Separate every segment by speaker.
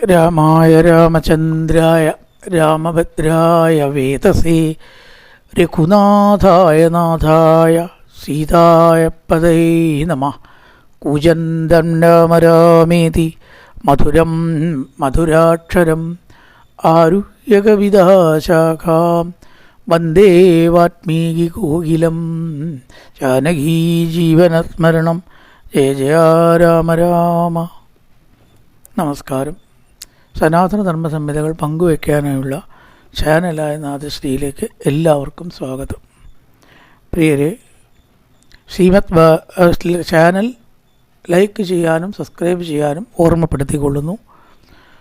Speaker 1: രാമായ രാമചന്ദ്രായ രാമഭദ്രായ വേദസേ രഘുനാഥായ നാഥായ സീതായ പതൈ നമഃ. കൂജന്തം രാമ രാമേതി മധുരം മധുരാക്ഷരം ആരുഹ്യ കവിതാശാഖാം വന്ദേ വാൽമീകികോകിലം. ജാനകീ ജീവനസ്മരണം ജയ ജയ രാമ രാമ. നമസ്കാരം. സനാതന ധർമ്മ സംഹിതകൾ പങ്കുവയ്ക്കാനായുള്ള ചാനലായ നാദശ്രീയിലേക്ക് എല്ലാവർക്കും സ്വാഗതം. പ്രിയരെ, ചാനൽ ലൈക്ക് ചെയ്യാനും സബ്സ്ക്രൈബ് ചെയ്യാനും ഓർമ്മപ്പെടുത്തിക്കൊള്ളുന്നു.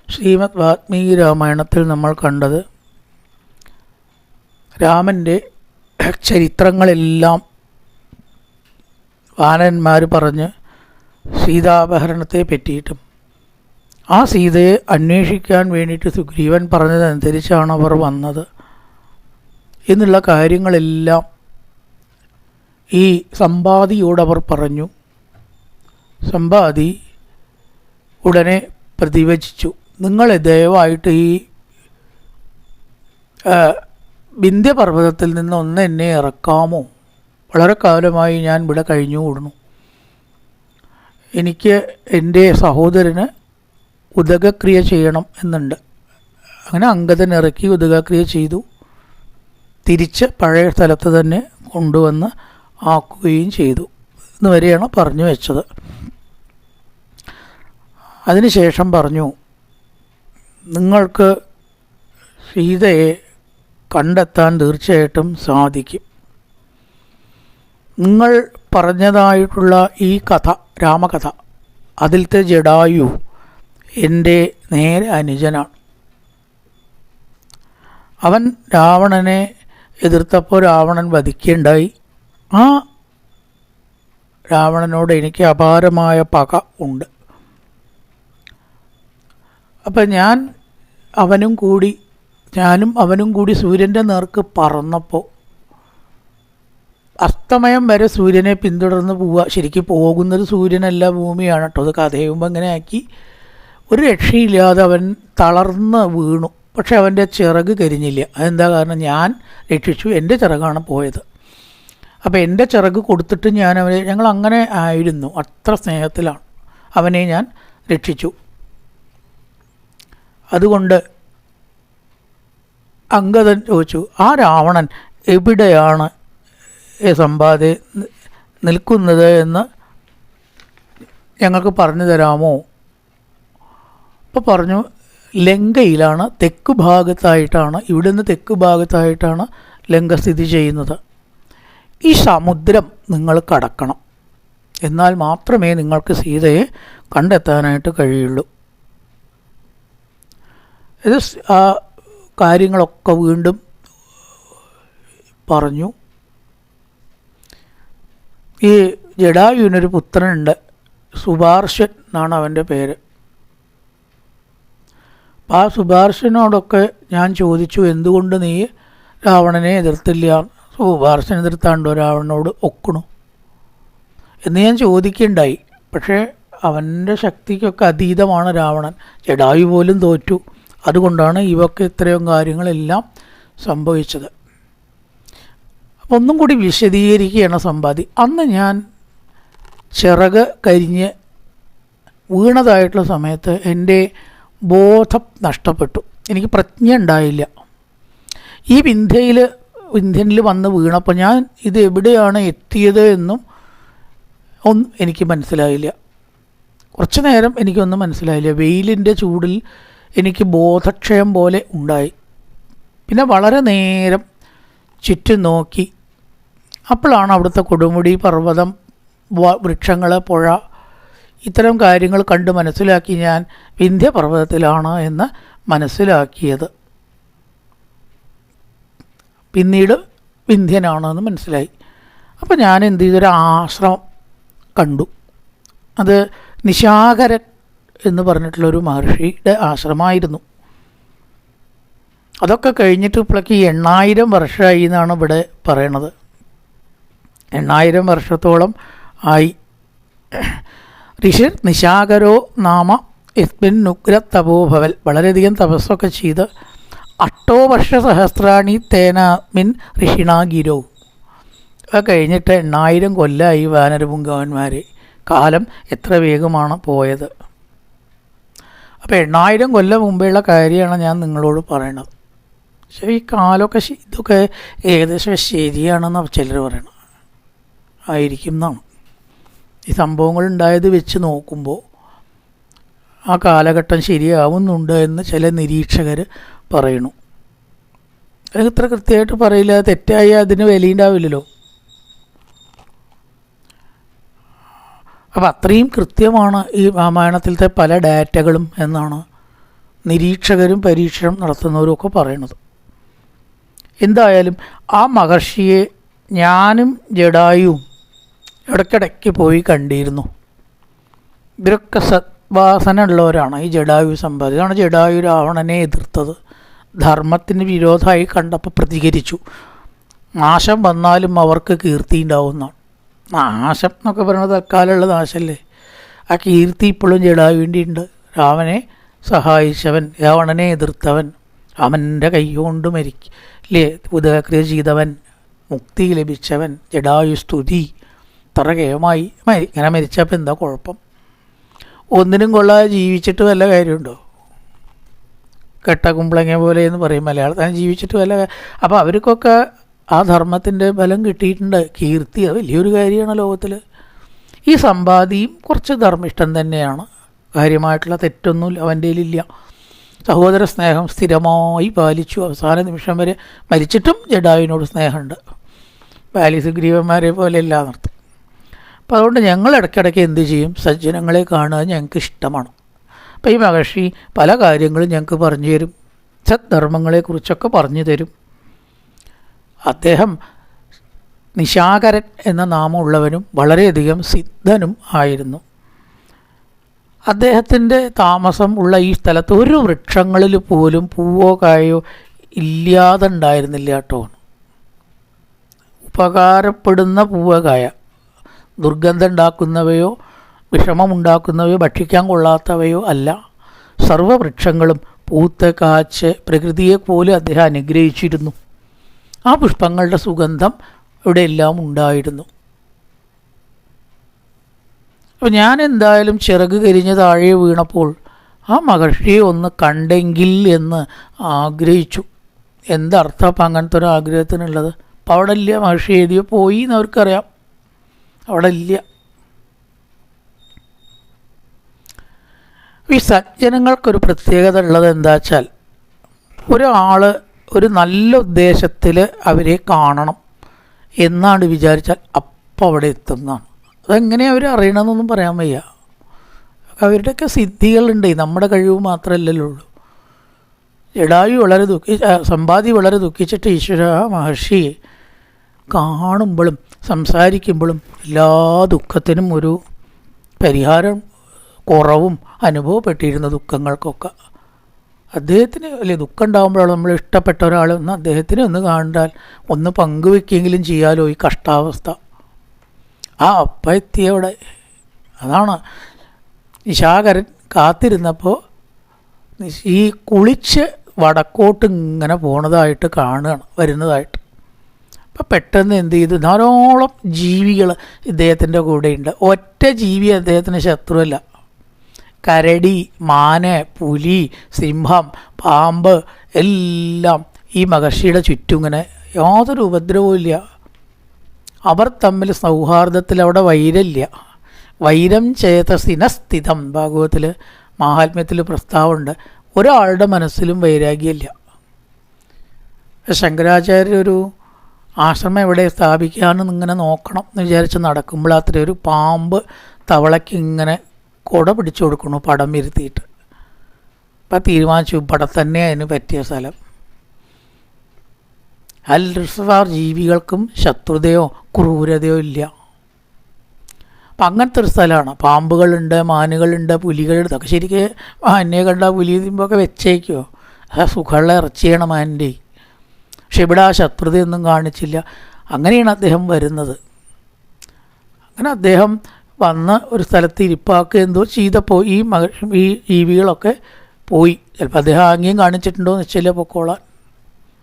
Speaker 1: ശ്രീമദ് വാൽമീകി രാമായണത്തിൽ നമ്മൾ കണ്ടത് രാമൻ്റെ ചരിത്രങ്ങളെല്ലാം വാനന്മാർ പറഞ്ഞ് സീതാപഹരണത്തെ പറ്റിയിട്ടും ആ സീതയെ അന്വേഷിക്കാൻ വേണ്ടിയിട്ട് സുഗ്രീവൻ പറഞ്ഞതനുസരിച്ചാണ് അവർ വന്നത് എന്നുള്ള കാര്യങ്ങളെല്ലാം ഈ സമ്പാദിയോടവർ പറഞ്ഞു. സമ്പാദി ഉടനെ പ്രതിവചിച്ചു, നിങ്ങൾ ദയവായിട്ട് ഈ വിന്ധ്യപർവ്വതത്തിൽ നിന്ന് ഒന്ന് എന്നെ ഇറക്കാമോ? വളരെ കാലമായി ഞാൻ ഇവിടെ കഴിഞ്ഞുകൂടുന്നു. എനിക്ക് എൻ്റെ സഹോദരന് ഉദകക്രിയ ചെയ്യണം എന്നുണ്ട്. അങ്ങനെ അംഗദൻ ഇറക്കി ഉദകക്രിയ ചെയ്തു. തിരിച്ച് പഴയ സ്ഥലത്ത് തന്നെ കൊണ്ടുവന്ന് ആക്കുകയും ചെയ്തു എന്നുവരെയാണ് പറഞ്ഞു വെച്ചത്. അതിനുശേഷം പറഞ്ഞു, നിങ്ങൾക്ക് സീതയെ കണ്ടെത്താൻ തീർച്ചയായിട്ടും സാധിക്കും. നിങ്ങൾ പറഞ്ഞതായിട്ടുള്ള ഈ കഥ, രാമകഥ, അതിലത്തെ ജടായു എൻ്റെ നേരെ അനുജനാണ്. അവൻ രാവണനെ എതിർത്തപ്പോൾ രാവണൻ വധിക്കുകയുണ്ടായി. ആ രാവണനോട് എനിക്ക് അപാരമായ പക ഉണ്ട്. അപ്പം ഞാനും അവനും കൂടി സൂര്യൻ്റെ നേർക്ക് പറന്നപ്പോൾ അസ്തമയം വരെ സൂര്യനെ പിന്തുടർന്ന് പോവുക. ശരിക്കും പോകുന്നത് സൂര്യനല്ല, ഭൂമിയാണ് കേട്ടോ. അത് കഥയുമ്പോൾ അങ്ങനെ ആക്കി. ഒരു രക്ഷയില്ലാതെ അവൻ തളർന്ന് വീണു. പക്ഷെ അവൻ്റെ ചിറക് കരിഞ്ഞില്ല. അതെന്താ കാരണം? ഞാൻ രക്ഷിച്ചു, എൻ്റെ ചിറകാണ് പോയത്. അപ്പോൾ എൻ്റെ ചിറക് കൊടുത്തിട്ട് ഞങ്ങൾ അങ്ങനെ ആയിരുന്നു. അത്ര സ്നേഹത്തിലാണ് അവനെ ഞാൻ രക്ഷിച്ചു. അതുകൊണ്ട് അംഗദൻ ചോദിച്ചു, ആ രാവണൻ എവിടെയാണ് സമ്പാദി നിൽക്കുന്നത് എന്ന് ഞങ്ങൾക്ക് പറഞ്ഞു തരാമോ? അപ്പോൾ പറഞ്ഞു, ലങ്കയിലാണ്, തെക്ക് ഭാഗത്തായിട്ടാണ്. ഇവിടുന്ന് തെക്ക് ഭാഗത്തായിട്ടാണ് ലങ്ക സ്ഥിതി ചെയ്യുന്നത്. ഈ സമുദ്രം നിങ്ങൾ കടക്കണം, എന്നാൽ മാത്രമേ നിങ്ങൾക്ക് സീതയെ കണ്ടെത്താനായിട്ട് കഴിയുള്ളൂ. ഇത് ആ കാര്യങ്ങളൊക്കെ വീണ്ടും പറഞ്ഞു. ഈ ജടായുവിനൊരു പുത്രനുണ്ട്, സുബാർശൻ എന്നാണ് അവൻ്റെ പേര്. ആ സുബാർശനോടൊക്കെ ഞാൻ ചോദിച്ചു, എന്തുകൊണ്ട് നീ രാവണനെ എതിർത്തില്ല? സുബാർശൻ എതിർത്താണ്ടോ രാവണനോട് ഒക്കണു എന്ന് ഞാൻ ചോദിക്കുകയുണ്ടായി. പക്ഷേ അവൻ്റെ ശക്തിക്കൊക്കെ അതീതമാണ് രാവണൻ. ജടായു പോലും തോറ്റു. അതുകൊണ്ടാണ് ഇവക്ക് ഇത്രയും കാര്യങ്ങളെല്ലാം സംഭവിച്ചത്. അപ്പം ഒന്നും കൂടി വിശദീകരിക്കുകയാണ് സമ്പാദി. അന്ന് ഞാൻ ചിറക് കരിഞ്ഞ് വീണതായിട്ടുള്ള സമയത്ത് എൻ്റെ ബോധം നഷ്ടപ്പെട്ടു. എനിക്ക് പ്രജ്ഞ ഉണ്ടായില്ല. ഈ വിന്ധ്യനിൽ വന്ന് വീണപ്പോൾ ഞാൻ ഇത് എവിടെയാണ് എത്തിയത് എന്നും ഒന്നും എനിക്ക് മനസ്സിലായില്ല. കുറച്ച് നേരം എനിക്കൊന്നും മനസ്സിലായില്ല. വെയിലിൻ്റെ ചൂടിൽ എനിക്ക് ബോധക്ഷയം പോലെ ഉണ്ടായി. പിന്നെ വളരെ നേരം ചുറ്റും നോക്കി. അപ്പോഴാണ് അവിടുത്തെ കൊടുമുടി, പർവ്വതം, വൃക്ഷങ്ങൾ, പുഴ, ഇത്തരം കാര്യങ്ങൾ കണ്ട് മനസ്സിലാക്കി ഞാൻ വിന്ധ്യപർവ്വതത്തിലാണ് എന്ന് മനസ്സിലാക്കിയത്. പിന്നീട് വിന്ധ്യനാണെന്ന് മനസ്സിലായി. അപ്പോൾ ഞാൻ എന്ത് ചെയ്തൊരു ആശ്രമം കണ്ടു. അത് നിശാകരൻ എന്ന് പറഞ്ഞിട്ടുള്ളൊരു മഹർഷിയുടെ ആശ്രമമായിരുന്നു. അതൊക്കെ കഴിഞ്ഞിട്ട് ഇപ്പോഴേക്ക് 8000 വർഷമായി എന്നാണ് ഇവിടെ പറയണത്. 8000 വർഷത്തോളം ആയി. ഋഷിർ നിശാകരോ നാമ യസ്മിൻ ഉഗ്ര തപോഭവൽ, വളരെയധികം തപസ്സൊക്കെ ചെയ്ത് അഷ്ടോവർഷ സഹസ്രാണി തേനാമിൻ ഋഷിണാഗിരോ, അത് കഴിഞ്ഞിട്ട് 8000 കൊല്ലമായി വാനരപുങ്കവന്മാർ. കാലം എത്ര വേഗമാണ് പോയത്. അപ്പോൾ 8000 കൊല്ലം മുമ്പേയുള്ള കാര്യമാണ് ഞാൻ നിങ്ങളോട് പറയണത്. പക്ഷേ ഈ കാലമൊക്കെ ഇതൊക്കെ ഏകദേശം ശരിയാണെന്നാണ് ചിലർ പറയണത്. ആയിരിക്കും എന്നാണ്. ഈ സംഭവങ്ങൾ ഉണ്ടായത് വെച്ച് നോക്കുമ്പോൾ ആ കാലഘട്ടം ശരിയാവുന്നുണ്ട് എന്ന് ചില നിരീക്ഷകർ പറയണു. അത് ഇത്ര കൃത്യമായിട്ട് പറയില്ല, തെറ്റായി അതിന് വിലയുണ്ടാവില്ലല്ലോ. അപ്പോൾ അത്രയും കൃത്യമാണ് ഈ രാമായണത്തിലത്തെ പല ഡാറ്റകളും എന്നാണ് നിരീക്ഷകരും പരീക്ഷണം നടത്തുന്നവരും ഒക്കെ പറയണത്. എന്തായാലും ആ മഹർഷിയെ ഞാനും ജടായുവും ഇടയ്ക്കിടയ്ക്ക് പോയി കണ്ടിരുന്നു. ഇവരൊക്കെ സദ്വാസന ഉള്ളവരാണ്. ഈ ജടായു സമ്പാദി, ഇതാണ് ജടായു രാവണനെ എതിർത്തത്. ധർമ്മത്തിന് വിരോധമായി കണ്ടപ്പോൾ പ്രതികരിച്ചു. നാശം വന്നാലും അവർക്ക് കീർത്തി ഉണ്ടാവുന്നതാണ്. നാശം എന്നൊക്കെ പറയുന്നത് തൽക്കാലമുള്ള നാശമല്ലേ. ആ കീർത്തി ഇപ്പോഴും ജടായുവിൻ്റെ ഉണ്ട്. രാവനെ സഹായിച്ചവൻ, രാവണനെ എതിർത്തവൻ, അവൻ്റെ കൈകൊണ്ട് മരിക്കില്ലേ ഉദയക്രിയ ചെയ്തവൻ, മുക്തി ലഭിച്ചവൻ, ജടായു സ്തുതി തറകേമായി ഇങ്ങനെ മരിച്ചപ്പോൾ എന്താ കുഴപ്പം? ഒന്നിനും കൊള്ളാതെ ജീവിച്ചിട്ട് വല്ല കാര്യമുണ്ടോ? കെട്ട കുമ്പളങ്ങ പോലെ എന്ന് പറയും മലയാളത്തിൽ. ജീവിച്ചിട്ട് വല്ല അപ്പോൾ അവർക്കൊക്കെ ആ ധർമ്മത്തിൻ്റെ ബലം കിട്ടിയിട്ടുണ്ട്. കീർത്തി അത് വലിയൊരു കാര്യമാണ് ലോകത്തിൽ. ഈ സമ്പാദിയും കുറച്ച് ധർമ്മിഷ്ടം തന്നെയാണ്. കാര്യമായിട്ടുള്ള തെറ്റൊന്നും അവൻ്റെ കയ്യിലില്ല. സഹോദര സ്നേഹം സ്ഥിരമായി പാലിച്ചു. അവസാന നിമിഷം വരെ മരിച്ചിട്ടും ജഡായുവിനോട് സ്നേഹമുണ്ട്. ബാലിസുഗ്രീവന്മാരെ പോലെയല്ല നിർത്തും. അപ്പോൾ അതുകൊണ്ട് ഞങ്ങൾ ഇടയ്ക്കിടയ്ക്ക് എന്ത് ചെയ്യും? സജ്ജനങ്ങളെ കാണുക ഞങ്ങൾക്ക് ഇഷ്ടമാണ്. അപ്പോൾ ഈ മഹർഷി പല കാര്യങ്ങളും ഞങ്ങൾക്ക് പറഞ്ഞു തരും. സദ്ധർമ്മങ്ങളെക്കുറിച്ചൊക്കെ പറഞ്ഞു തരും. അദ്ദേഹം നിശാകരൻ എന്ന നാമമുള്ളവനും വളരെയധികം സിദ്ധനും ആയിരുന്നു. അദ്ദേഹത്തിൻ്റെ താമസം ഉള്ള ഈ സ്ഥലത്ത് ഒരു വൃക്ഷങ്ങളിൽ പോലും പൂവോ കായോ ഇല്ലാതെ ഉണ്ടായിരുന്നില്ല കേട്ടോ. ഉപകാരപ്പെടുന്ന പൂവോ കായ, ദുർഗന്ധം ഉണ്ടാക്കുന്നവയോ വിഷമമുണ്ടാക്കുന്നവയോ ഭക്ഷിക്കാൻ കൊള്ളാത്തവയോ അല്ല. സർവവൃക്ഷങ്ങളും പൂത്ത് കാച്ച് പ്രകൃതിയെ പോലും അദ്ദേഹം അനുഗ്രഹിച്ചിരുന്നു. ആ പുഷ്പങ്ങളുടെ സുഗന്ധം ഇവിടെ എല്ലാം ഉണ്ടായിരുന്നു. അപ്പോൾ ഞാൻ എന്തായാലും ചിറക് കരിഞ്ഞ് താഴെ വീണപ്പോൾ ആ മഹർഷിയെ ഒന്ന് കണ്ടെങ്കിൽ എന്ന് ആഗ്രഹിച്ചു. എന്തർത്ഥം അപ്പം അങ്ങനത്തെ ഒരു ആഗ്രഹത്തിനുള്ളത്? അപ്പം അവിടെ ഇല്ല. മഹർഷി എഴുതിയോ പോയി എന്ന് അവർക്കറിയാം. അവിടെ ഇല്ല. ഈ സജ്ജനങ്ങൾക്കൊരു പ്രത്യേകത ഉള്ളത് എന്താ വെച്ചാൽ, ഒരാൾ ഒരു നല്ല ഉദ്ദേശത്തിൽ അവരെ കാണണം എന്നാണ് വിചാരിച്ചാൽ അപ്പം അവിടെ എത്തുന്നതാണ്. അതെങ്ങനെയാണ് അവർ അറിയണമെന്നൊന്നും പറയാൻ വയ്യ. അവരുടെയൊക്കെ സിദ്ധികളുണ്ട്. നമ്മുടെ കഴിവ് മാത്രമല്ലല്ലോ ഉള്ളൂ. ജടായു വളരെ സമ്പാദി വളരെ ദുഃഖിച്ചിട്ട് ഈശ്വര മഹർഷിയെ കാണുമ്പോഴും സംസാരിക്കുമ്പോഴും എല്ലാ ദുഃഖത്തിനും ഒരു പരിഹാരം കുറവും അനുഭവപ്പെട്ടിരുന്ന ദുഃഖങ്ങൾക്കൊക്കെ. അദ്ദേഹത്തിന് വലിയ ദുഃഖം ഉണ്ടാകുമ്പോഴാണ് നമ്മൾ ഇഷ്ടപ്പെട്ട ഒരാൾ ഒന്ന് അദ്ദേഹത്തിനെ ഒന്ന് കണ്ടാൽ ഒന്ന് പങ്കുവെക്കെങ്കിലും ചെയ്യാലോ ഈ കഷ്ടാവസ്ഥ. ആ അപ്പം എത്തിയവിടെ. അതാണ് നിശാകരൻ കാത്തിരുന്നപ്പോൾ ഈ കുളിച്ച് വടക്കോട്ട് ഇങ്ങനെ പോണതായിട്ട് കാണുകയാണ്, വരുന്നതായിട്ട്. അപ്പം പെട്ടെന്ന് എന്ത് ചെയ്തു? ധാരാളം ജീവികൾ ഇദ്ദേഹത്തിൻ്റെ കൂടെയുണ്ട്. ഒറ്റ ജീവി അദ്ദേഹത്തിന് ശത്രുവല്ല. കരടി, മാന, പുലി, സിംഹം, പാമ്പ് എല്ലാം ഈ മഹർഷിയുടെ ചുറ്റും ഇങ്ങനെ യാതൊരു ഉപദ്രവവും ഇല്ല. അവർ തമ്മിൽ സൗഹാർദ്ദത്തിൽ അവിടെ വൈരമില്ല. വൈരം ചേതസിനസ്ഥിതം ഭാഗവത്തിൽ മാഹാത്മ്യത്തിൽ പ്രസ്താവമുണ്ട്. ഒരാളുടെ മനസ്സിലും വൈരാഗ്യമില്ല. ശങ്കരാചാര്യർ ഒരു ആശ്രമം എവിടെ സ്ഥാപിക്കാമെന്ന് ഇങ്ങനെ നോക്കണം എന്ന് വിചാരിച്ച് നടക്കുമ്പോൾ അത്ര ഒരു പാമ്പ് തവളയ്ക്ക് ഇങ്ങനെ കുട പിടിച്ചു കൊടുക്കണു പടം ഇരുത്തിയിട്ട്. അപ്പം തീരുമാനിച്ചു പടം തന്നെ അതിന് പറ്റിയ സ്ഥലം. അൽറിസ്വാർ ജീവികൾക്കും ശത്രുതയോ ക്രൂരതയോ ഇല്ല. അപ്പം അങ്ങനത്തെ ഒരു സ്ഥലമാണ്. പാമ്പുകളുണ്ട്, മാനുകളുണ്ട്, പുലികളുണ്ട്. അതൊക്കെ ശരിക്കും മാനിനെ കണ്ട പുലി തിമ്പൊക്കെ വെച്ചേക്കോ? ആ സുഖമുള്ള ഇറച്ചിയാണ് മാനിൻ്റെ. പക്ഷെ ഇവിടെ ആ ശത്രുതയൊന്നും കാണിച്ചില്ല. അങ്ങനെയാണ് അദ്ദേഹം വരുന്നത്. അങ്ങനെ അദ്ദേഹം വന്ന് ഒരു സ്ഥലത്ത് ഇരിപ്പാക്കുക എന്തോ ചെയ്തപ്പോൾ ഈ ജീവികളൊക്കെ പോയി. ചിലപ്പോൾ അദ്ദേഹം ആംഗ്യം കാണിച്ചിട്ടുണ്ടോ എന്ന് വെച്ചാൽ പൊക്കോളാൻ.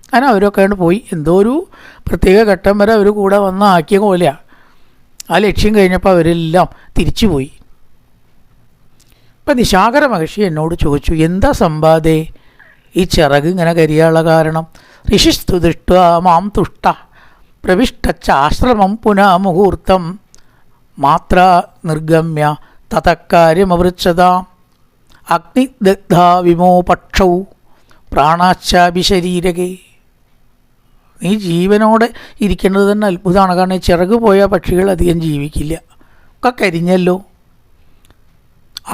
Speaker 1: അങ്ങനെ അവരൊക്കെ കൊണ്ട് പോയി. എന്തോ ഒരു പ്രത്യേക ഘട്ടം വരെ അവർ കൂടെ വന്ന് ആക്കിയ പോലെയാണ്. ആ ലക്ഷ്യം കഴിഞ്ഞപ്പോൾ അവരെല്ലാം തിരിച്ചു പോയി. ഇപ്പം നിശാകര മഹർഷി എന്നോട് ചോദിച്ചു, എന്താ സമ്പാദേ ഈ ചിറക് ഇങ്ങനെ കരിയാനുള്ള കാരണം? ഋഷിസ്തു ദൃഷ്ട മാം തുഷ്ട പ്രവിഷ്ടച്ചാശ്രമം പുനഃ മുഹൂർത്തം മാത്ര നിർഗമ്യ തതക്കാര്യമവൃച്ഛത അഗ്നിദഗ്ധാ വിമോ പക്ഷൗ പ്രാണാച്ചാപി ശരീരകേ. നീ ജീവനോടെ ഇരിക്കേണ്ടത് തന്നെ അത്ഭുതമാണ്. കാരണം ഈ ചിറക് പോയ പക്ഷികൾ അധികം ജീവിക്കില്ല, ഒക്കെ കരിഞ്ഞല്ലോ.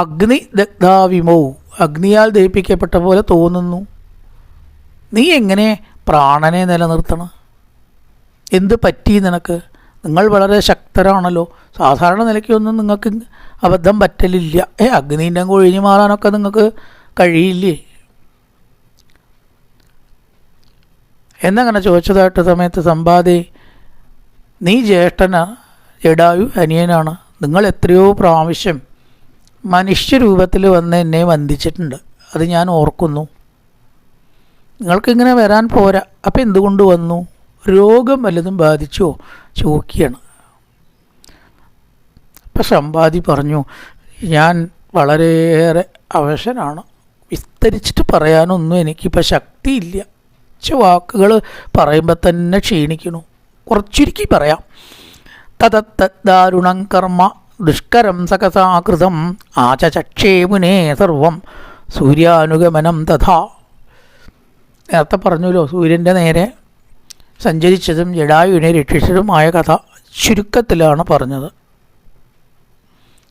Speaker 1: അഗ്നി ദഗ്ധാ വിമോ, അഗ്നിയാൽ ദഹിപ്പിക്കപ്പെട്ട പോലെ തോന്നുന്നു. നീ എങ്ങനെ പ്രാണനെ നിലനിർത്തണം? എന്ത് പറ്റി നിനക്ക്? നിങ്ങൾ വളരെ ശക്തരാണല്ലോ. സാധാരണ നിലയ്ക്കൊന്നും നിങ്ങൾക്ക് അബദ്ധം പറ്റലില്ല. അഗ്നീൻ്റെ കൊഴിഞ്ഞു മാറാനൊക്കെ നിങ്ങൾക്ക് കഴിയില്ലേ എന്നങ്ങനെ ചോദിച്ചതായിട്ട് സമയത്ത് സമ്പാദേ, നീ ജ്യേഷ്ഠന, ജഡായു അനിയനാണ്. നിങ്ങൾ എത്രയോ പ്രാവശ്യം മനുഷ്യരൂപത്തിൽ വന്ന് എന്നെ വന്ദിച്ചിട്ടുണ്ട്, അത് ഞാൻ ഓർക്കുന്നു. നിങ്ങൾക്കിങ്ങനെ വരാൻ പോരാ, അപ്പം എന്തുകൊണ്ട് വന്നു? രോഗം വല്ലതും ബാധിച്ചോ ചോദിക്കുകയാണ്. അപ്പം സമ്പാദി പറഞ്ഞു, ഞാൻ വളരെയേറെ അവശനാണ്, വിസ്തരിച്ചിട്ട് പറയാനൊന്നും എനിക്കിപ്പോൾ ശക്തിയില്ല. വാക്കുകൾ പറയുമ്പോൾ തന്നെ ക്ഷീണിക്കണു. കുറച്ചുരുക്കി പറയാം. തദാരുണം കർമ്മ ദുഷ്കരം സകസാകൃതം ആചക്ഷേ മുനേ സർവം സൂര്യാനുഗമനം തഥാ. നേരത്തെ പറഞ്ഞല്ലോ, സൂര്യൻ്റെ നേരെ സഞ്ചരിച്ചതും ജഡായുവിനെ രക്ഷിച്ചതുമായ കഥ ചുരുക്കത്തിലാണ് പറഞ്ഞത്.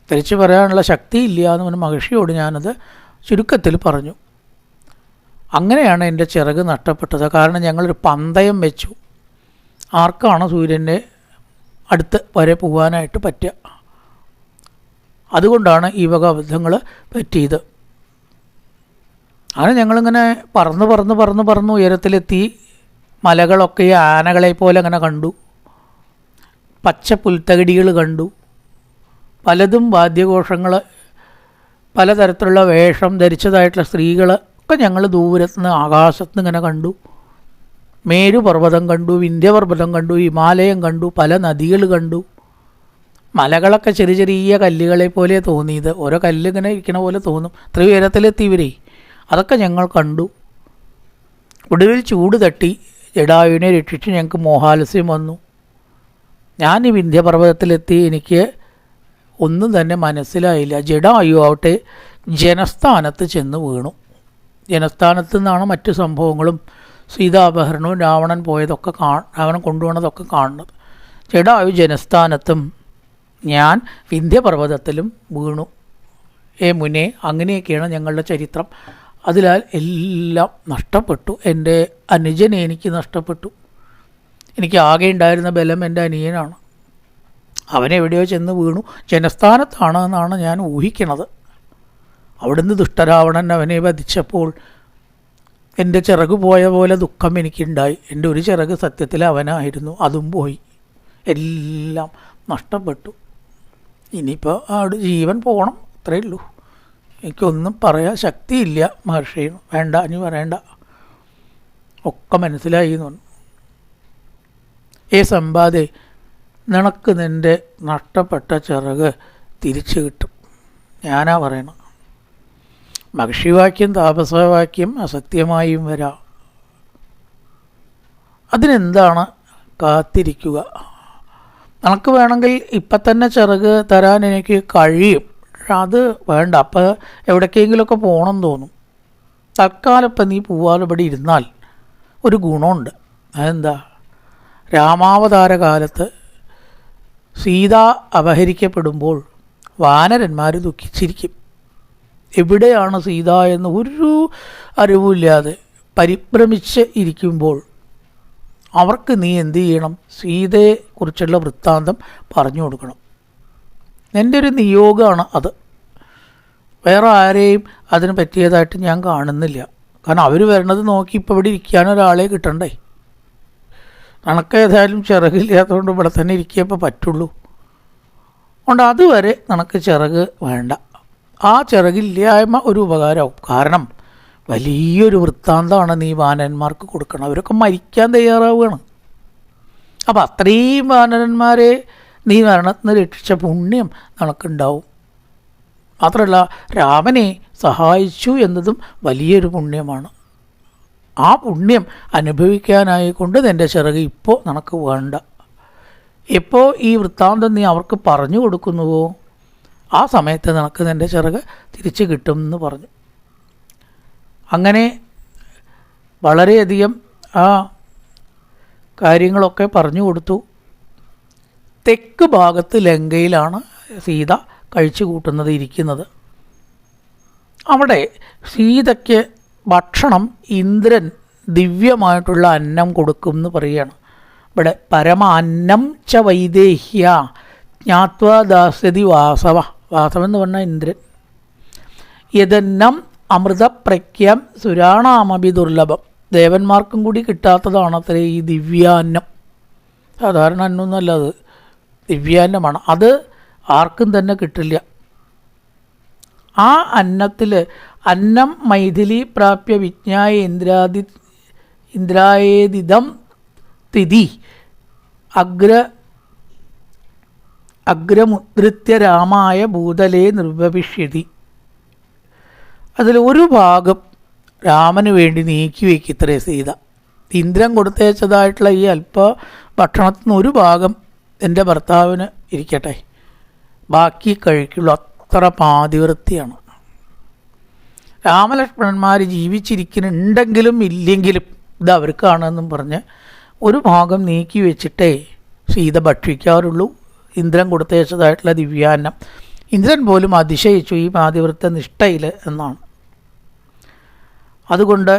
Speaker 1: തിരിച്ചു പറയാനുള്ള ശക്തിയില്ല എന്ന് പറഞ്ഞ മഹർഷിയോട് ഞാനത് ചുരുക്കത്തിൽ പറഞ്ഞു. അങ്ങനെയാണ് എൻ്റെ ചിറക് നഷ്ടപ്പെട്ടത്. കാരണം ഞങ്ങളൊരു പന്തയം വെച്ചു, ആർക്കാണ് സൂര്യൻ്റെ അടുത്ത് വരെ പോകാനായിട്ട് പറ്റുക. അതുകൊണ്ടാണ് ഈ വക അബദ്ധങ്ങൾ പറ്റിയത്. അങ്ങനെ ഞങ്ങളിങ്ങനെ പറന്ന് ഉയരത്തിലെത്തി. മലകളൊക്കെ ഈ ആനകളെ പോലെ അങ്ങനെ കണ്ടു. പച്ച പുൽത്തകിടികൾ കണ്ടു. പലതും വാദ്യഘോഷങ്ങൾ, പലതരത്തിലുള്ള വേഷം ധരിച്ചതായിട്ടുള്ള സ്ത്രീകൾ ഒക്കെ ഞങ്ങൾ ദൂരത്തുനിന്ന് ആകാശത്തുനിന്ന് ഇങ്ങനെ കണ്ടു. മേരുപർവ്വതം കണ്ടു, വിന്ധ്യപർവ്വതം കണ്ടു, ഹിമാലയം കണ്ടു, പല നദികൾ കണ്ടു. മലകളൊക്കെ ചെറിയ ചെറിയ കല്ലുകളെ പോലെ തോന്നിയത്, ഓരോ കല്ലിങ്ങനെ ഇരിക്കണ പോലെ തോന്നും. ഇത്ര ഉയരത്തിലെത്തി ഇവരെ. അതൊക്കെ ഞങ്ങൾ കണ്ടു. ഒടുവിൽ ചൂട് തട്ടി ജഡായുവിനെ രക്ഷിച്ച് ഞങ്ങൾക്ക് മോഹാലസ്യം വന്നു. ഞാൻ ഈ വിന്ധ്യപർവ്വതത്തിലെത്തി. എനിക്ക് ഒന്നും തന്നെ മനസ്സിലായില്ല. ജഡായു ആവട്ടെ ജനസ്ഥാനത്ത് ചെന്ന് വീണു. ജനസ്ഥാനത്തു നിന്നാണ് മറ്റു സംഭവങ്ങളും സീതാപഹരണവും രാവണൻ പോയതൊക്കെ രാവണൻ കൊണ്ടുപോകുന്നതൊക്കെ കാണുന്നത്. ജഡായു ജനസ്ഥാനത്തും ഞാൻ വിന്ധ്യപർവ്വതത്തിലും വീണു. മുനേ, അങ്ങനെയൊക്കെയാണ് ഞങ്ങളുടെ ചരിത്രം. അതിനാൽ എല്ലാം നഷ്ടപ്പെട്ടു. എൻ്റെ അനുജനെ എനിക്ക് നഷ്ടപ്പെട്ടു. എനിക്ക് ആകെ ഉണ്ടായിരുന്ന ബലം എൻ്റെ അനിയനാണ്. അവനെവിടെയോ ചെന്ന് വീണു. ജനസ്ഥാനത്താണ് എന്നാണ് ഞാൻ ഊഹിക്കണത്. അവിടുന്ന് ദുഷ്ടരാവണൻ അവനെ വധിച്ചപ്പോൾ എൻ്റെ ചിറക് പോയ പോലെ ദുഃഖം എനിക്കുണ്ടായി. എൻ്റെ ഒരു ചിറക് സത്യത്തിൽ അവനായിരുന്നു, അതും പോയി. എല്ലാം നഷ്ടപ്പെട്ടു. ഇനിയിപ്പോൾ അവിടെ ജീവൻ പോകണം, അത്രയേ ഉള്ളൂ. എനിക്കൊന്നും പറയാൻ ശക്തിയില്ല മഹർഷിയും. വേണ്ട, ഇനി പറയണ്ട, ഒക്കെ മനസ്സിലായി എന്ന് പറഞ്ഞു. സമ്പാദേ, നിനക്ക് നിൻ്റെ നഷ്ടപ്പെട്ട ചിറക് തിരിച്ചു കിട്ടും. ഞാനാ പറയണം. മഹർഷിവാക്യം താപസവാക്യം അസത്യമായും വരാം. അതിനെന്താണ് കാത്തിരിക്കുക? നിനക്ക് വേണമെങ്കിൽ ഇപ്പം തന്നെ ചിറക് തരാൻ എനിക്ക് കഴിയും. പക്ഷെ അത് വേണ്ട. അപ്പം എവിടേക്കെങ്കിലുമൊക്കെ പോകണം തോന്നും. തൽക്കാലം ഇപ്പം നീ പോവാതെ ഇവിടെ ഇരുന്നാൽ ഒരു ഗുണമുണ്ട്. അതെന്താ? രാമാവതാര കാലത്ത് സീത അപഹരിക്കപ്പെടുമ്പോൾ വാനരന്മാർ ദുഃഖിച്ചിരിക്കും. എവിടെയാണ് സീത എന്ന് ഒരു അറിവുമില്ലാതെ പരിഭ്രമിച്ച് ഇരിക്കുമ്പോൾ അവർക്ക് നീ എന്ത് ചെയ്യണം? സീതയെക്കുറിച്ചുള്ള വൃത്താന്തം പറഞ്ഞു കൊടുക്കണം. എൻ്റെ ഒരു നിയോഗമാണ് അത്. വേറെ ആരെയും അതിന് പറ്റിയതായിട്ട് ഞാൻ കാണുന്നില്ല. കാരണം അവർ വരണത് നോക്കി ഇപ്പോൾ ഇവിടെ ഇരിക്കാനൊരാളെ കിട്ടണ്ടേ. കണക്കേതായാലും ചിറകില്ലാത്തതുകൊണ്ട് ഇവിടെ തന്നെ ഇരിക്കുകയപ്പോൾ പറ്റുള്ളൂ. അതുകൊണ്ട് അതുവരെ നിനക്ക് ചിറക് വേണ്ട. ആ ചിറകില്ലായ്മ ഒരു ഉപകാരമാവും. കാരണം വലിയൊരു വൃത്താന്തമാണ് നീ വാനരന്മാർക്ക് കൊടുക്കണം. അവരൊക്കെ മരിക്കാൻ തയ്യാറാവുകയാണ്. അപ്പം അത്രയും വാനരന്മാരെ നീ മരണത്തിന് രക്ഷിച്ച പുണ്യം നിനക്കുണ്ടാവും. മാത്രമല്ല രാമനെ സഹായിച്ചു എന്നതും വലിയൊരു പുണ്യമാണ്. ആ പുണ്യം അനുഭവിക്കാനായിക്കൊണ്ട് നിൻ്റെ ചിറക് ഇപ്പോൾ നിനക്ക് വേണ്ട. എപ്പോൾ ഈ വൃത്താന്തം നീ അവർക്ക് പറഞ്ഞു കൊടുക്കുന്നുവോ ആ സമയത്ത് നിനക്ക് നിൻ്റെ ചിറക് തിരിച്ച് കിട്ടും എന്ന് പറഞ്ഞു. അങ്ങനെ വളരെയധികം ആ കാര്യങ്ങളൊക്കെ പറഞ്ഞു കൊടുത്തു. തെക്ക് ഭാഗത്ത് ലങ്കയിലാണ് സീത കഴിച്ചു കൂട്ടുന്നത് ഇരിക്കുന്നത്. അവിടെ സീതയ്ക്ക് ഭക്ഷണം ഇന്ദ്രൻ ദിവ്യമായിട്ടുള്ള അന്നം കൊടുക്കും എന്ന് പറയുകയാണ്. ഇവിടെ പരമ അന്നം ച വൈദേഹ്യ ജ്ഞാത്വാ ദാസ്യതി വാസവ. വാസവൻ എന്ന് പറഞ്ഞാൽ ഇന്ദ്രൻ. യദന്നം അമൃതപ്രഖ്യം സുരാണാമഭി ദുർലഭം. ദേവന്മാർക്കും കൂടി കിട്ടാത്തതാണ് അത്ര ഈ ദിവ്യാന്നം. സാധാരണ അന്നൊന്നുമല്ല, അത് ദിവ്യാന്നമാണ്. അത് ആർക്കും തന്നെ കിട്ടില്ല. ആ അന്നത്തിൽ അന്നം മൈഥിലി പ്രാപ്യ വിജ്ഞായ ഇന്ദ്രായേദിദം തിഥി അഗ്രമുദ്രിത്യ രാമായ ഭൂതലേ നിർവവിഷ്യതി. അതിലൊരു ഭാഗം രാമന് വേണ്ടി നീക്കി വയ്ക്കിത്രേ സീത. ഇന്ദ്രൻ കൊടുത്തയച്ചതായിട്ടുള്ള ഈ അല്പ ഭക്ഷണത്തിന് ഒരു ഭാഗം എൻ്റെ ഭർത്താവിന് ഇരിക്കട്ടെ, ബാക്കി കഴിക്കുള്ളൂ. അത്ര പാതിവൃത്തിയാണ്. രാമലക്ഷ്മണന്മാർ ജീവിച്ചിരിക്കുന്നുണ്ടെങ്കിലും ഇല്ലെങ്കിലും ഇത് അവർക്കാണെന്നും പറഞ്ഞ് ഒരു ഭാഗം നീക്കി വെച്ചിട്ടേ സീത ഭക്ഷിക്കാറുള്ളൂ ഇന്ദ്രൻ കൊടുത്തയച്ചതായിട്ടുള്ള ദിവ്യാന്നം. ഇന്ദ്രൻ പോലും അതിശയിച്ചു ഈ പാതിവൃത്ത നിഷ്ഠയിൽ എന്നാണ്. അതുകൊണ്ട്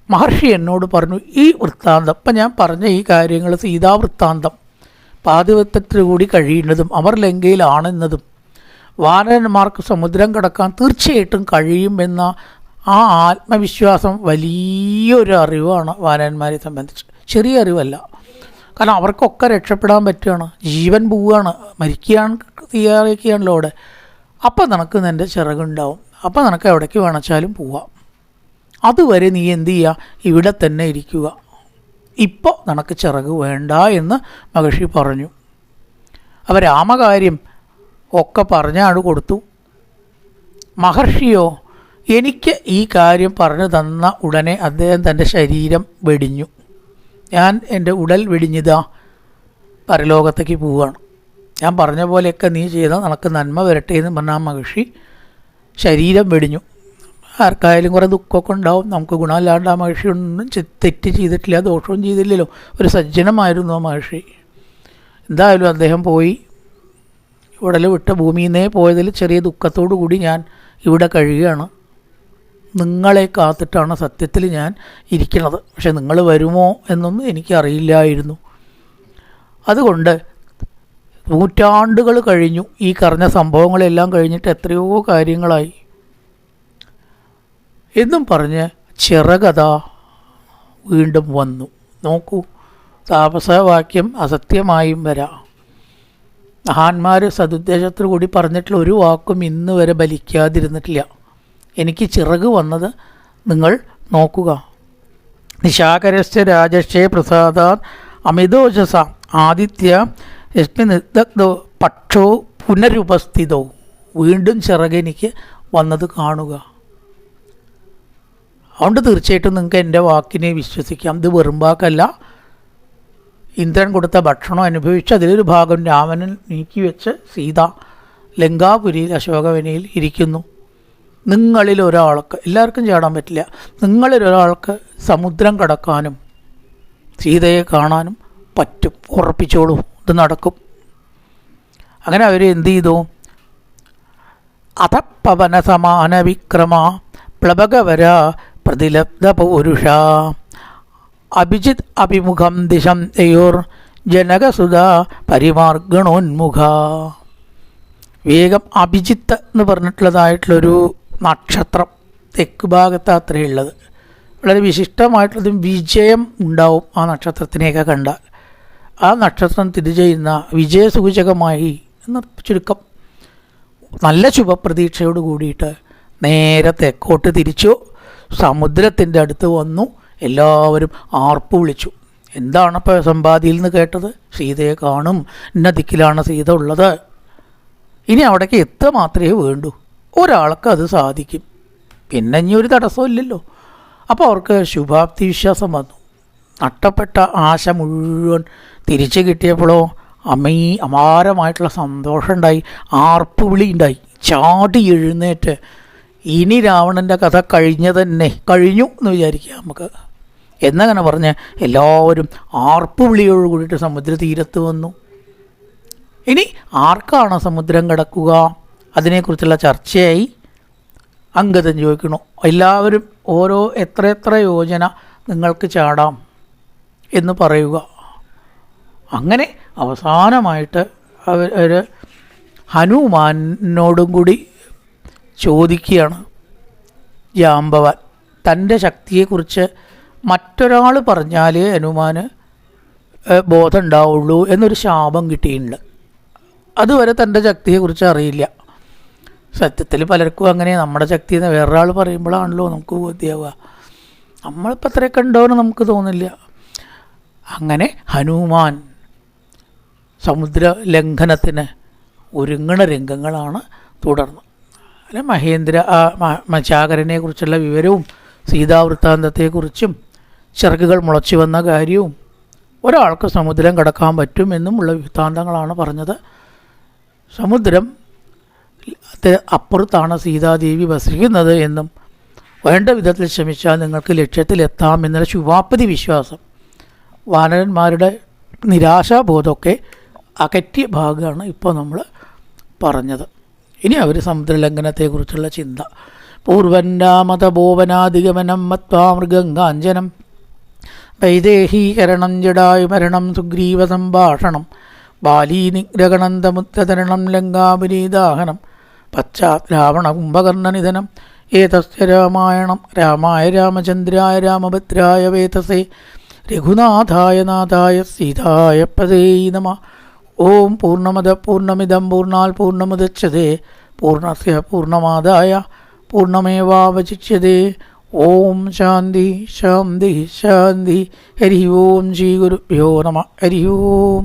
Speaker 1: മഹർഷി എന്നോട് പറഞ്ഞു ഈ വൃത്താന്തം, ഇപ്പം ഞാൻ പറഞ്ഞ ഈ കാര്യങ്ങൾ സീതാവൃത്താന്തം പാതിവൃത്തത്തിൽ കൂടി കഴിയുന്നതും അവർ ലങ്കയിലാണെന്നതും വാനരന്മാർക്ക് സമുദ്രം കടക്കാൻ തീർച്ചയായിട്ടും കഴിയുമെന്ന ആ ആത്മവിശ്വാസം വലിയൊരു അറിവാണ് വാനരന്മാരെ സംബന്ധിച്ച്. ചെറിയ അറിവല്ല. കാരണം അവർക്കൊക്കെ രക്ഷപ്പെടാൻ പറ്റുകയാണ്. ജീവൻ പോവുകയാണ്, മരിക്കുകയാണ്, തയ്യാറാക്കിയാണല്ലോ അവിടെ. അപ്പം നിനക്ക് നിൻ്റെ ചിറകുണ്ടാവും. അപ്പം നിനക്ക് എവിടേക്ക് വേണച്ചാലും പോവാം. അതുവരെ നീ എന്ത് ചെയ്യുക, ഇവിടെ തന്നെ ഇരിക്കുക. ഇപ്പോൾ നിനക്ക് ചിറക് വേണ്ട എന്ന് മഹർഷി പറഞ്ഞു. അപ്പോൾ രാമകാര്യം ഒക്കെ പറഞ്ഞാണ് കൊടുത്തു. മഹർഷിയോ എനിക്ക് ഈ കാര്യം പറഞ്ഞു തന്ന ഉടനെ അദ്ദേഹം തൻ്റെ ശരീരം വെടിഞ്ഞു. ഞാൻ എൻ്റെ ഉടൽ വെടിഞ്ഞിതാ പരലോകത്തേക്ക് പോവുകയാണ്. ഞാൻ പറഞ്ഞ പോലെയൊക്കെ നീ ചെയ്താൽ നിനക്ക് നന്മ വരട്ടെ എന്ന് പറഞ്ഞാൽ മഹർഷി ശരീരം വെടിഞ്ഞു. ആർക്കായാലും കുറേ ദുഃഖമൊക്കെ ഉണ്ടാവും. നമുക്ക് ഗുണമില്ലാണ്ട് ആ മഹർഷി ഒന്നും തെറ്റ് ചെയ്തിട്ടില്ല, ദോഷവും ചെയ്തില്ലല്ലോ. ഒരു സജ്ജനമായിരുന്നു ആ മഹർഷി. എന്തായാലും അദ്ദേഹം പോയി. ഉടൽ വിട്ട ഭൂമിയിൽ നിന്നേ പോയതിൽ ചെറിയ ദുഃഖത്തോടു കൂടി ഞാൻ ഇവിടെ കഴിയുകയാണ്. നിങ്ങളെ കാത്തിട്ടാണ് സത്യത്തിൽ ഞാൻ ഇരിക്കുന്നത്. പക്ഷെ നിങ്ങൾ വരുമോ എന്നൊന്നും എനിക്കറിയില്ലായിരുന്നു. അതുകൊണ്ട് നൂറ്റാണ്ടുകൾ കഴിഞ്ഞു. ഈ പറഞ്ഞ സംഭവങ്ങളെല്ലാം കഴിഞ്ഞിട്ട് എത്രയോ കാര്യങ്ങളായി എന്നും പറഞ്ഞ് ചിറകഥ വീണ്ടും വന്നു. നോക്കൂ, താപസവാക്യം അസത്യമായും വരാം. മഹാന്മാർ സതുദ്ദേശത്തോടു കൂടി പറഞ്ഞിട്ടുള്ള ഒരു വാക്കും ഇന്ന് വരെ ബലിക്കാതിരുന്നിട്ടില്ല. എനിക്ക് ചിറക് വന്നത് നിങ്ങൾ നോക്കുക. നിശാകരസ്യ രാജശ്ചേ പ്രസാദാത് അമിതോജസ ആദിത്യ യസ്മി നിർദഗ്ധോ പക്ഷോ പുനരുപസ്ഥിതോ. വീണ്ടും ചിറക് എനിക്ക് വന്നത് കാണുക. അതുകൊണ്ട് തീർച്ചയായിട്ടും നിങ്ങൾക്ക് എൻ്റെ വാക്കിനെ വിശ്വസിക്കാം. ഇത് വെറും വാക്കല്ല. ഇന്ദ്രൻ കൊടുത്ത ഭക്ഷണം അനുഭവിച്ച് അതിലൊരു ഭാഗം രാമനിൽ നീക്കി വെച്ച് സീത ലങ്കാപുരിയിൽ അശോകവനിയിൽ ഇരിക്കുന്നു. നിങ്ങളിൽ ഒരാൾക്ക്, എല്ലാവർക്കും ചാടാൻ പറ്റില്ല, നിങ്ങളിൽ ഒരാൾക്ക് സമുദ്രം കടക്കാനും സീതയെ കാണാനും പറ്റും. ഉറപ്പിച്ചോളൂ, ഇത് നടക്കും. അങ്ങനെ അവർ എന്ത് ചെയ്തു? അധപ്പവന സമാന വിക്രമ പ്ലവകവര പ്രതിലബ്ധ പൗരുഷ അഭിജിത് അഭിമുഖം ദിശം തയോർ ജനകസുധ പരിമാർഗണോന്മുഖ. വേഗം അഭിജിത്ത് എന്ന് പറഞ്ഞിട്ടുള്ളതായിട്ടുള്ളൊരു നക്ഷത്രം തെക്ക് ഭാഗത്ത് അത്രയുള്ളത്. വളരെ വിശിഷ്ടമായിട്ടുള്ളതും വിജയം ഉണ്ടാവും ആ നക്ഷത്രത്തിനെയൊക്കെ കണ്ടാൽ. ആ നക്ഷത്രം തിരിചെയ്യുന്ന വിജയസൂചകമായി എന്ന് ചുരുക്കം. നല്ല ശുഭപ്രതീക്ഷയോട് കൂടിയിട്ട് നേരെ തെക്കോട്ട് തിരിച്ചു. സമുദ്രത്തിൻ്റെ അടുത്ത് വന്നു. എല്ലാവരും ആർപ്പ് വിളിച്ചു. എന്താണ് ഇപ്പോൾ സമ്പാദിയിൽ നിന്ന് കേട്ടത്? സീതയെ കാണും, ഇന്ന ദിക്കിലാണ് സീത ഉള്ളത്. ഇനി അവിടേക്ക് എത്തുക മാത്രമേ വേണ്ടൂ. ഒരാൾക്ക് അത് സാധിക്കും. പിന്നെ ഇനി ഒരു തടസ്സമില്ലല്ലോ. അപ്പോൾ അവർക്ക് ശുഭാപ്തി വിശ്വാസം വന്നു. നഷ്ടപ്പെട്ട ആശ മുഴുവൻ തിരിച്ചു കിട്ടിയപ്പോഴോ അപാരമായിട്ടുള്ള സന്തോഷം ഉണ്ടായി, ആർപ്പ് വിളി ഉണ്ടായി. ചാടി എഴുന്നേറ്റ് ഇനി രാവണൻ്റെ കഥ കഴിഞ്ഞു എന്ന് വിചാരിക്കുക നമുക്ക്. എന്നങ്ങനെ പറഞ്ഞ് എല്ലാവരും ആർപ്പ് വിളിയോട് കൂടിയിട്ട് സമുദ്രതീരത്ത് വന്നു. ഇനി ആർക്കാണ് സമുദ്രം കടക്കുക? അതിനെക്കുറിച്ചുള്ള ചർച്ചയായി. അംഗദൻ ചോദിക്കണു, എല്ലാവരും ഓരോ എത്ര യോജന നിങ്ങൾക്ക് ചാടാം എന്ന് പറയുക. അങ്ങനെ അവസാനമായിട്ട് അവർ ഹനുമാനോടും കൂടി ചോദിക്കുകയാണ്. ജാമ്പവാൻ തൻ്റെ ശക്തിയെക്കുറിച്ച് മറ്റൊരാൾ പറഞ്ഞാൽ ഹനുമാന് ബോധം ഉണ്ടാവുള്ളൂ എന്നൊരു ശാപം കിട്ടിയിട്ടുണ്ട്. അതുവരെ തൻ്റെ ശക്തിയെക്കുറിച്ച് അറിയില്ല. സത്യത്തിൽ പലർക്കും അങ്ങനെ നമ്മുടെ ശക്തി എന്ന് വേറൊരാൾ പറയുമ്പോഴാണല്ലോ നമുക്ക് ബോധ്യമാവുക. നമ്മളിപ്പോൾ അത്രയൊക്കെ ഉണ്ടോയെന്ന് നമുക്ക് തോന്നില്ല. അങ്ങനെ ഹനുമാൻ സമുദ്ര ലംഘനത്തിന് ഒരുങ്ങണ രംഗങ്ങളാണ് തുടർന്ന്. അല്ല, മചാകരനെ കുറിച്ചുള്ള വിവരവും സീതാവൃത്താന്തത്തെക്കുറിച്ചും ചിറകുകൾ മുളച്ചു വന്ന കാര്യവും ഒരാൾക്ക് സമുദ്രം കടക്കാൻ പറ്റുമെന്നുമുള്ള വൃത്താന്തങ്ങളാണ് പറഞ്ഞത്. സമുദ്രം അപ്പുറത്താണ് സീതാദേവി വസിക്കുന്നത് എന്നും വേണ്ട വിധത്തിൽ ശ്രമിച്ചാൽ നിങ്ങൾക്ക് ലക്ഷ്യത്തിലെത്താം എന്നുള്ള ശുഭാപ്തി വിശ്വാസം, വാനരന്മാരുടെ നിരാശാബോധമൊക്കെ അകറ്റിയ ഭാഗമാണ് ഇപ്പോൾ നമ്മൾ പറഞ്ഞത്. ഇനി അവർ സമുദ്രലംഘനത്തെക്കുറിച്ചുള്ള ചിന്ത. പൂർവന്നാമതപോവനാധിഗമനം മത്വാ മൃഗങ്കാഞ്ചനം വൈദേഹീകരണം ജടായുമരണം സുഗ്രീവ സംഭാഷണം ബാലീനിഗ്രഹണന്തമുത്തരണം ലങ്കാപുരീദാഹനം പശ്ചാത് രാവണ കുംഭകർണനിധനം ഏതസ്യ രാമായണം രാമായ രാമചന്ദ്രായ രാമഭദ്രായ വേതസേ രഘുനാഥായ നാഥായ സീതായ പദേ നമഃ. ഓം പൂർണ്ണമദ പൂർണ്ണമിദം പൂർണ്ണാൽ പൂർണ്ണമുദച്യതേ പൂർണ്ണസ്യ പൂർണ്ണമാദായ പൂർണ്ണമേവാവശിഷ്യതേ. ഓം ശാന്തി ശാന്തി ശാന്തി. ഹരി ഓം ശ്രീ ഗുരുഭ്യോ നമഃ. ഹരി ഓം.